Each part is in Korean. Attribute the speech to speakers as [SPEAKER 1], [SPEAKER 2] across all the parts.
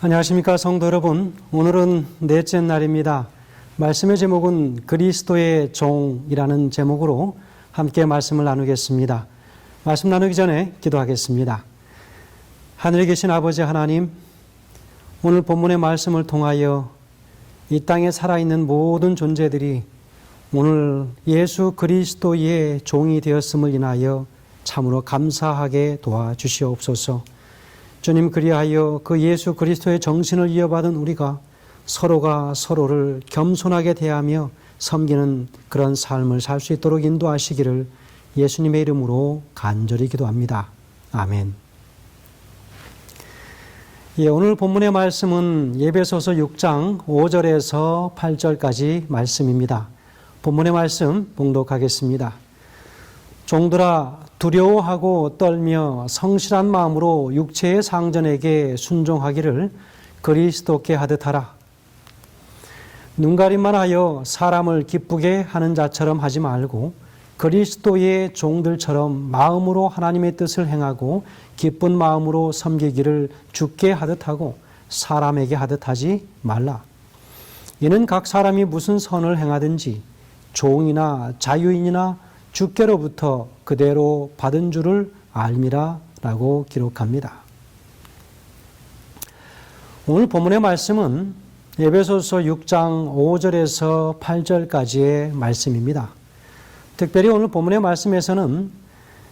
[SPEAKER 1] 안녕하십니까 성도 여러분. 오늘은 넷째 날입니다. 말씀의 제목은 그리스도의 종이라는 제목으로 함께 말씀을 나누겠습니다. 말씀 나누기 전에 기도하겠습니다. 하늘에 계신 아버지 하나님, 오늘 본문의 말씀을 통하여 이 땅에 살아있는 모든 존재들이 오늘 예수 그리스도의 종이 되었음을 인하여 참으로 감사하게 도와주시옵소서. 주님, 그리하여 그 예수 그리스도의 정신을 이어받은 우리가 서로가 서로를 겸손하게 대하며 섬기는 그런 삶을 살 수 있도록 인도하시기를 예수님의 이름으로 간절히 기도합니다. 아멘. 오늘 본문의 말씀은 에베소서 6장 5절에서 8절까지 말씀입니다. 본문의 말씀 봉독하겠습니다. 종들아, 두려워하고 떨며 성실한 마음으로 육체의 상전에게 순종하기를 그리스도께 하듯 하라. 눈가림만 하여 사람을 기쁘게 하는 자처럼 하지 말고 그리스도의 종들처럼 마음으로 하나님의 뜻을 행하고 기쁜 마음으로 섬기기를 주께 하듯 하고 사람에게 하듯 하지 말라. 이는 각 사람이 무슨 선을 행하든지 종이나 자유인이나 주께로부터 그대로 받은 줄을 알미라 라고 기록합니다. 오늘 본문의 말씀은 에베소서 6장 5절에서 8절까지의 말씀입니다. 특별히 오늘 본문의 말씀에서는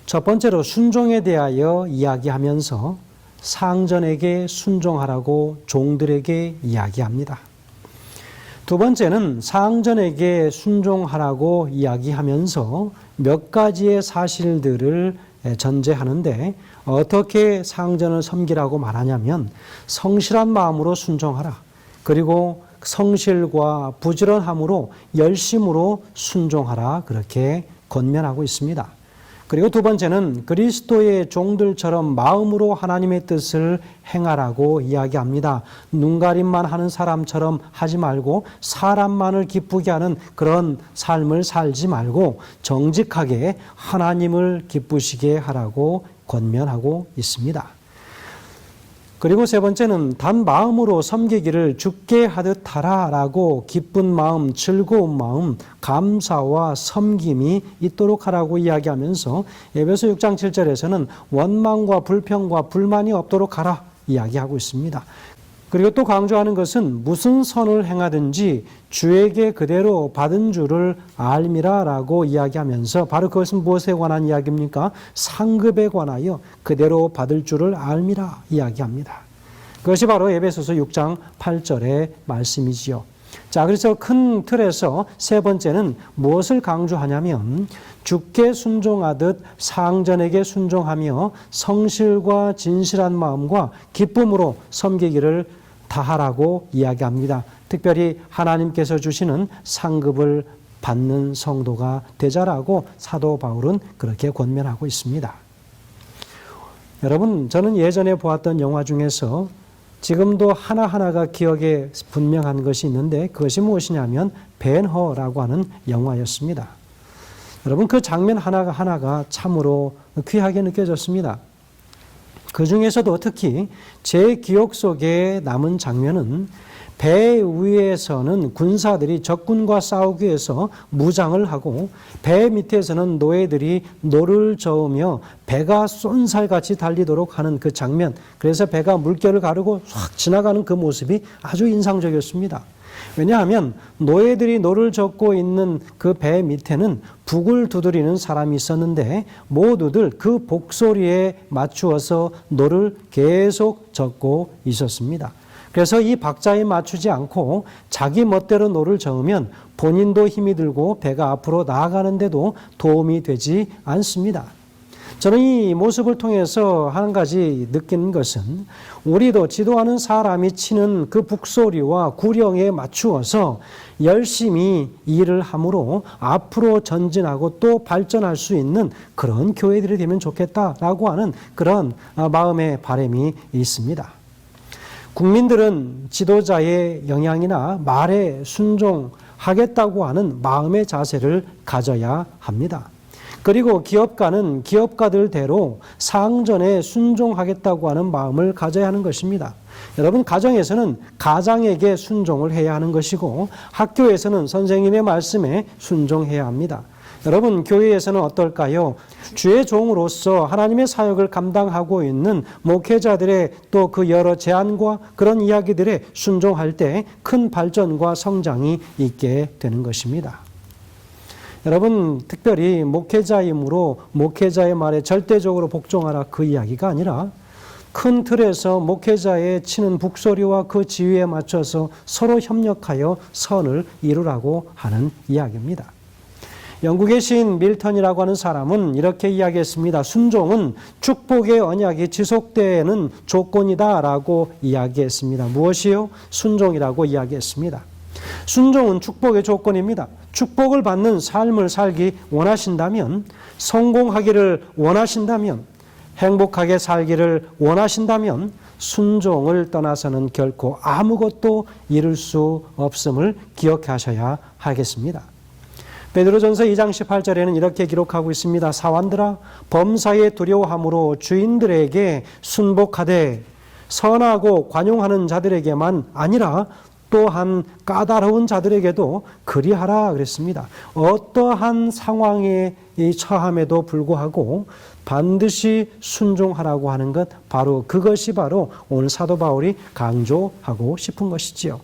[SPEAKER 1] 첫 번째로 순종에 대하여 이야기하면서 상전에게 순종하라고 종들에게 이야기합니다. 두 번째는 상전에게 순종하라고 이야기하면서 몇 가지의 사실들을 전제하는데 어떻게 상전을 섬기라고 말하냐면 성실한 마음으로 순종하라. 그리고 성실과 부지런함으로 열심으로 순종하라. 그렇게 권면하고 있습니다. 그리고 두 번째는 그리스도의 종들처럼 마음으로 하나님의 뜻을 행하라고 이야기합니다. 눈가림만 하는 사람처럼 하지 말고 사람만을 기쁘게 하는 그런 삶을 살지 말고 정직하게 하나님을 기쁘시게 하라고 권면하고 있습니다. 그리고 세 번째는 단 마음으로 섬기기를 주께 하듯 하라라고 기쁜 마음, 즐거운 마음, 감사와 섬김이 있도록 하라고 이야기하면서 에베소 6장 7절에서는 원망과 불평과 불만이 없도록 하라 이야기하고 있습니다. 그리고 또 강조하는 것은 무슨 선을 행하든지 주에게 그대로 받은 줄을 알미라라고 이야기하면서 바로 그것은 무엇에 관한 이야기입니까? 상급에 관하여 그대로 받을 줄을 알미라 이야기합니다. 그것이 바로 에베소서 6장 8절의 말씀이지요. 자, 그래서 큰 틀에서 세 번째는 무엇을 강조하냐면 주께 순종하듯 상전에게 순종하며 성실과 진실한 마음과 기쁨으로 섬기기를 다하라고 이야기합니다. 특별히 하나님께서 주시는 상급을 받는 성도가 되자라고 사도 바울은 그렇게 권면하고 있습니다. 여러분, 저는 예전에 보았던 영화 중에서 지금도 하나하나가 기억에 분명한 것이 있는데 그것이 무엇이냐면 벤허라고 하는 영화였습니다. 여러분, 그 장면 하나가 참으로 귀하게 느껴졌습니다. 그 중에서도 특히 제 기억 속에 남은 장면은 배 위에서는 군사들이 적군과 싸우기 위해서 무장을 하고 배 밑에서는 노예들이 노를 저으며 배가 쏜살같이 달리도록 하는 그 장면, 그래서 배가 물결을 가르고 확 지나가는 그 모습이 아주 인상적이었습니다. 왜냐하면 노예들이 노를 젓고 있는 그 배 밑에는 북을 두드리는 사람이 있었는데 모두들 그 복소리에 맞추어서 노를 계속 젓고 있었습니다. 그래서 이 박자에 맞추지 않고 자기 멋대로 노를 저으면 본인도 힘이 들고 배가 앞으로 나아가는데도 도움이 되지 않습니다. 저는 이 모습을 통해서 한 가지 느끼는 것은 우리도 지도하는 사람이 치는 그 북소리와 구령에 맞추어서 열심히 일을 함으로 앞으로 전진하고 또 발전할 수 있는 그런 교회들이 되면 좋겠다라고 하는 그런 마음의 바람이 있습니다. 국민들은 지도자의 영향이나 말에 순종하겠다고 하는 마음의 자세를 가져야 합니다. 그리고 기업가는 기업가들대로 상전에 순종하겠다고 하는 마음을 가져야 하는 것입니다. 여러분, 가정에서는 가장에게 순종을 해야 하는 것이고 학교에서는 선생님의 말씀에 순종해야 합니다. 여러분, 교회에서는 어떨까요? 주의 종으로서 하나님의 사역을 감당하고 있는 목회자들의 또 그 여러 제안과 그런 이야기들에 순종할 때 큰 발전과 성장이 있게 되는 것입니다. 여러분, 특별히 목회자이므로 목회자의 말에 절대적으로 복종하라 그 이야기가 아니라 큰 틀에서 목회자의 치는 북소리와 그 지휘에 맞춰서 서로 협력하여 선을 이루라고 하는 이야기입니다. 영국의 시인 밀턴이라고 하는 사람은 이렇게 이야기했습니다. 순종은 축복의 언약이 지속되는 조건이다라고 이야기했습니다. 무엇이요? 순종이라고 이야기했습니다. 순종은 축복의 조건입니다. 축복을 받는 삶을 살기 원하신다면, 성공하기를 원하신다면, 행복하게 살기를 원하신다면 순종을 떠나서는 결코 아무것도 이룰 수 없음을 기억하셔야 하겠습니다. 베드로전서 2장 18절에는 이렇게 기록하고 있습니다. 사환들아, 범사에 두려워함으로 주인들에게 순복하되 선하고 관용하는 자들에게만 아니라 또한 까다로운 자들에게도 그리하라 그랬습니다. 어떠한 상황에 처함에도 불구하고 반드시 순종하라고 하는 것, 바로 그것이 바로 오늘 사도 바울이 강조하고 싶은 것이지요.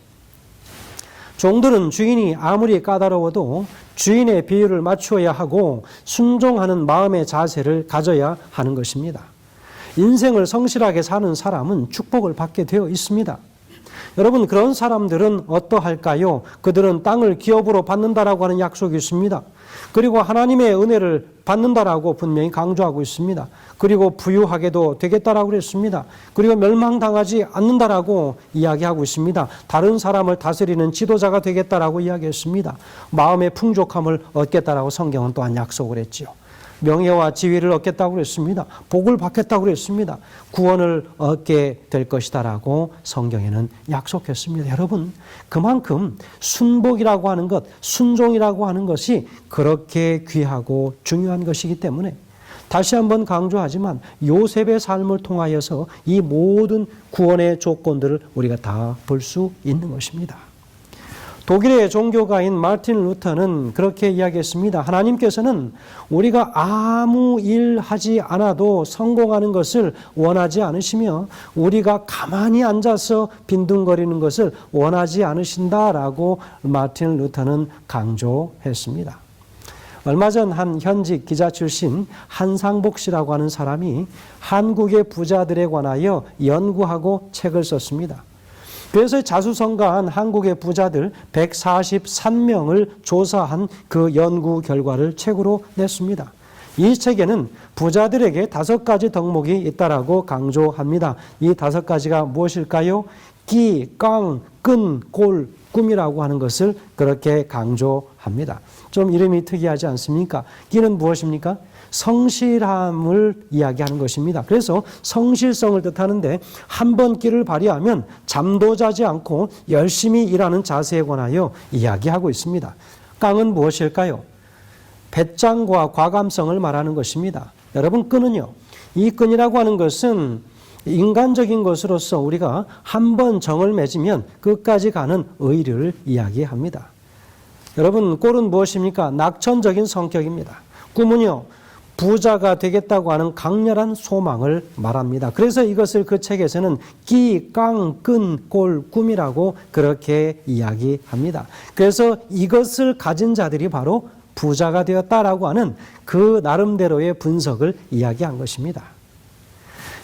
[SPEAKER 1] 종들은 주인이 아무리 까다로워도 주인의 비율을 맞추어야 하고 순종하는 마음의 자세를 가져야 하는 것입니다. 인생을 성실하게 사는 사람은 축복을 받게 되어 있습니다. 여러분, 그런 사람들은 어떠할까요? 그들은 땅을 기업으로 받는다라고 하는 약속이 있습니다. 그리고 하나님의 은혜를 받는다라고 분명히 강조하고 있습니다. 그리고 부유하게도 되겠다라고 그랬습니다. 그리고 멸망당하지 않는다라고 이야기하고 있습니다. 다른 사람을 다스리는 지도자가 되겠다라고 이야기했습니다. 마음의 풍족함을 얻겠다라고 성경은 또한 약속을 했지요. 명예와 지위를 얻겠다고 그랬습니다. 복을 받겠다고 그랬습니다. 구원을 얻게 될 것이다라고 성경에는 약속했습니다. 여러분, 그만큼 순복이라고 하는 것, 순종이라고 하는 것이 그렇게 귀하고 중요한 것이기 때문에 다시 한번 강조하지만 요셉의 삶을 통하여서 이 모든 구원의 조건들을 우리가 다 볼 수 있는 것입니다. 독일의 종교가인 마르틴 루터는 그렇게 이야기했습니다. 하나님께서는 우리가 아무 일 하지 않아도 성공하는 것을 원하지 않으시며 우리가 가만히 앉아서 빈둥거리는 것을 원하지 않으신다라고 마르틴 루터는 강조했습니다. 얼마 전 한 현직 기자 출신 한상복 씨라고 하는 사람이 한국의 부자들에 관하여 연구하고 책을 썼습니다. 그래서 자수성가한 한국의 부자들 143명을 조사한 그 연구 결과를 책으로 냈습니다. 이 책에는 부자들에게 5가지 덕목이 있다라고 강조합니다. 이 5가지가 무엇일까요? 끼, 깡, 끈, 골, 꿈이라고 하는 것을 그렇게 강조합니다. 좀 이름이 특이하지 않습니까? 끼는 무엇입니까? 성실함을 이야기하는 것입니다. 그래서 성실성을 뜻하는데 한 번 끼를 발휘하면 잠도 자지 않고 열심히 일하는 자세에 관하여 이야기하고 있습니다. 깡은 무엇일까요? 배짱과 과감성을 말하는 것입니다. 여러분, 끈은요, 이 끈이라고 하는 것은 인간적인 것으로서 우리가 한 번 정을 맺으면 끝까지 가는 의리를 이야기합니다. 여러분, 꼴은 무엇입니까? 낙천적인 성격입니다. 꿈은요, 부자가 되겠다고 하는 강렬한 소망을 말합니다. 그래서 이것을 그 책에서는 끼, 깡, 끈, 꼴, 꿈이라고 그렇게 이야기합니다. 그래서 이것을 가진 자들이 바로 부자가 되었다라고 하는 그 나름대로의 분석을 이야기한 것입니다.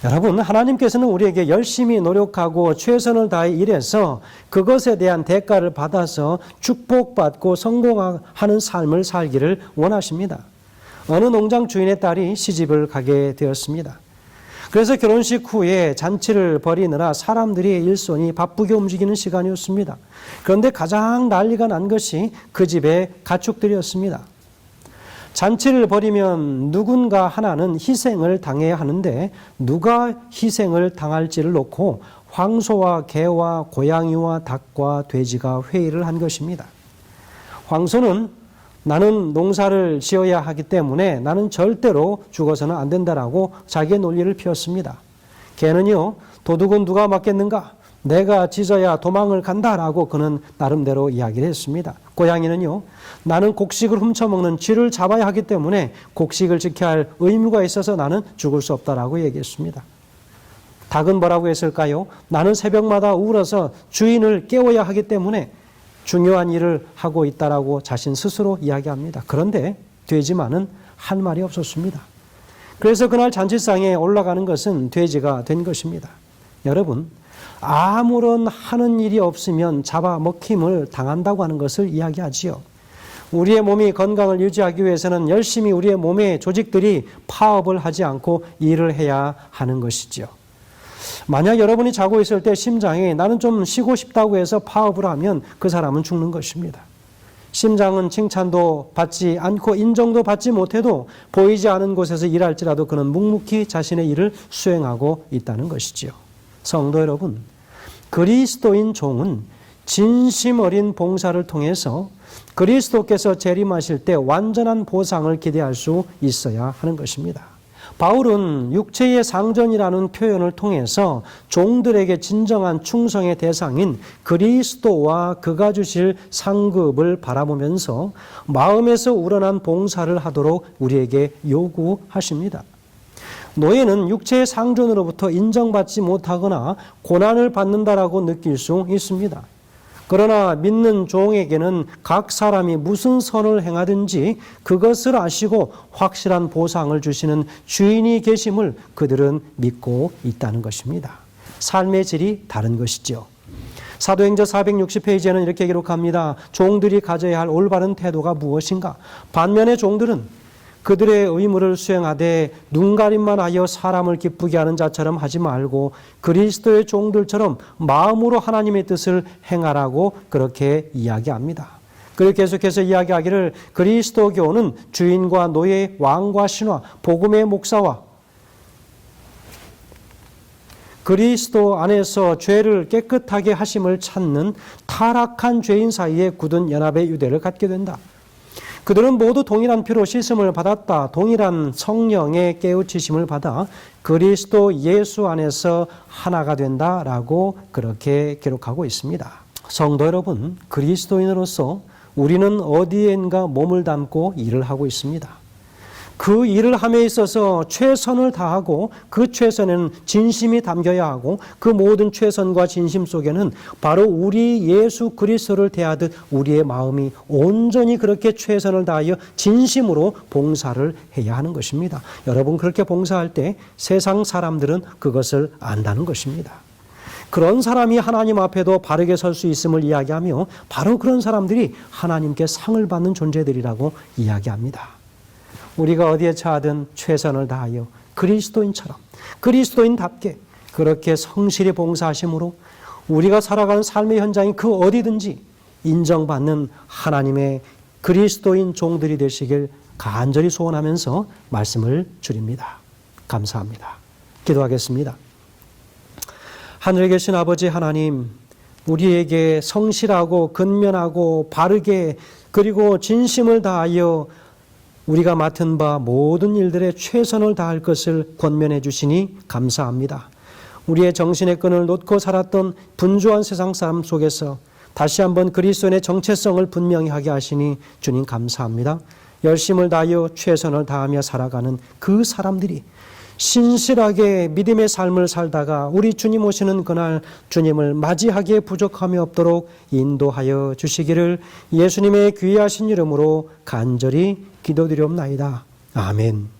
[SPEAKER 1] 여러분, 하나님께서는 우리에게 열심히 노력하고 최선을 다해 일해서 그것에 대한 대가를 받아서 축복받고 성공하는 삶을 살기를 원하십니다. 어느 농장 주인의 딸이 시집을 가게 되었습니다. 그래서 결혼식 후에 잔치를 벌이느라 사람들이 일손이 바쁘게 움직이는 시간이었습니다. 그런데 가장 난리가 난 것이 그 집의 가축들이었습니다. 잔치를 벌이면 누군가 하나는 희생을 당해야 하는데 누가 희생을 당할지를 놓고 황소와 개와 고양이와 닭과 돼지가 회의를 한 것입니다. 황소는 나는 농사를 지어야 하기 때문에 나는 절대로 죽어서는 안 된다라고 자기의 논리를 펴었습니다. 개는요, 도둑은 누가 맞겠는가? 내가 짖어야 도망을 간다라고 그는 나름대로 이야기를 했습니다. 고양이는요, 나는 곡식을 훔쳐먹는 쥐를 잡아야 하기 때문에 곡식을 지켜야 할 의무가 있어서 나는 죽을 수 없다라고 얘기했습니다. 닭은 뭐라고 했을까요? 나는 새벽마다 울어서 주인을 깨워야 하기 때문에 중요한 일을 하고 있다라고 자신 스스로 이야기합니다. 그런데 돼지만은 한 말이 없었습니다. 그래서 그날 잔치상에 올라가는 것은 돼지가 된 것입니다. 여러분, 아무런 하는 일이 없으면 잡아먹힘을 당한다고 하는 것을 이야기하지요. 우리의 몸이 건강을 유지하기 위해서는 열심히 우리의 몸의 조직들이 파업을 하지 않고 일을 해야 하는 것이지요. 만약 여러분이 자고 있을 때 심장이 나는 좀 쉬고 싶다고 해서 파업을 하면 그 사람은 죽는 것입니다. 심장은 칭찬도 받지 않고 인정도 받지 못해도 보이지 않은 곳에서 일할지라도 그는 묵묵히 자신의 일을 수행하고 있다는 것이지요. 성도 여러분, 그리스도인 종은 진심 어린 봉사를 통해서 그리스도께서 재림하실 때 완전한 보상을 기대할 수 있어야 하는 것입니다. 바울은 육체의 상전이라는 표현을 통해서 종들에게 진정한 충성의 대상인 그리스도와 그가 주실 상급을 바라보면서 마음에서 우러난 봉사를 하도록 우리에게 요구하십니다. 노예는 육체의 상전으로부터 인정받지 못하거나 고난을 받는다라고 느낄 수 있습니다. 그러나 믿는 종에게는 각 사람이 무슨 선을 행하든지 그것을 아시고 확실한 보상을 주시는 주인이 계심을 그들은 믿고 있다는 것입니다. 삶의 질이 다른 것이죠. 사도행전 460페이지에는 이렇게 기록합니다. 종들이 가져야 할 올바른 태도가 무엇인가? 반면에 종들은 그들의 의무를 수행하되 눈가림만 하여 사람을 기쁘게 하는 자처럼 하지 말고 그리스도의 종들처럼 마음으로 하나님의 뜻을 행하라고 그렇게 이야기합니다. 그리고 계속해서 이야기하기를 그리스도교는 주인과 노예, 왕과 신하, 복음의 목사와 그리스도 안에서 죄를 깨끗하게 하심을 찾는 타락한 죄인 사이에 굳은 연합의 유대를 갖게 된다. 그들은 모두 동일한 피로 씻음을 받았다. 동일한 성령의 깨우치심을 받아 그리스도 예수 안에서 하나가 된다라고 그렇게 기록하고 있습니다. 성도 여러분, 그리스도인으로서 우리는 어디엔가 몸을 담고 일을 하고 있습니다. 그 일을 함에 있어서 최선을 다하고 그 최선에는 진심이 담겨야 하고 그 모든 최선과 진심 속에는 바로 우리 예수 그리스도를 대하듯 우리의 마음이 온전히 그렇게 최선을 다하여 진심으로 봉사를 해야 하는 것입니다. 여러분, 그렇게 봉사할 때 세상 사람들은 그것을 안다는 것입니다. 그런 사람이 하나님 앞에도 바르게 설 수 있음을 이야기하며 바로 그런 사람들이 하나님께 상을 받는 존재들이라고 이야기합니다. 우리가 어디에 처하든 최선을 다하여 그리스도인처럼 그리스도인답게 그렇게 성실히 봉사하심으로 우리가 살아가는 삶의 현장이 그 어디든지 인정받는 하나님의 그리스도인 종들이 되시길 간절히 소원하면서 말씀을 드립니다. 감사합니다. 기도하겠습니다. 하늘에 계신 아버지 하나님, 우리에게 성실하고 근면하고 바르게 그리고 진심을 다하여 우리가 맡은 바 모든 일들에 최선을 다할 것을 권면해 주시니 감사합니다. 우리의 정신의 끈을 놓고 살았던 분주한 세상 삶 속에서 다시 한번 그리스도의 정체성을 분명히 하게 하시니 주님 감사합니다. 열심을 다하여 최선을 다하며 살아가는 그 사람들이 신실하게 믿음의 삶을 살다가 우리 주님 오시는 그날 주님을 맞이하기에 부족함이 없도록 인도하여 주시기를 예수님의 귀하신 이름으로 간절히 기도드리옵나이다. 아멘.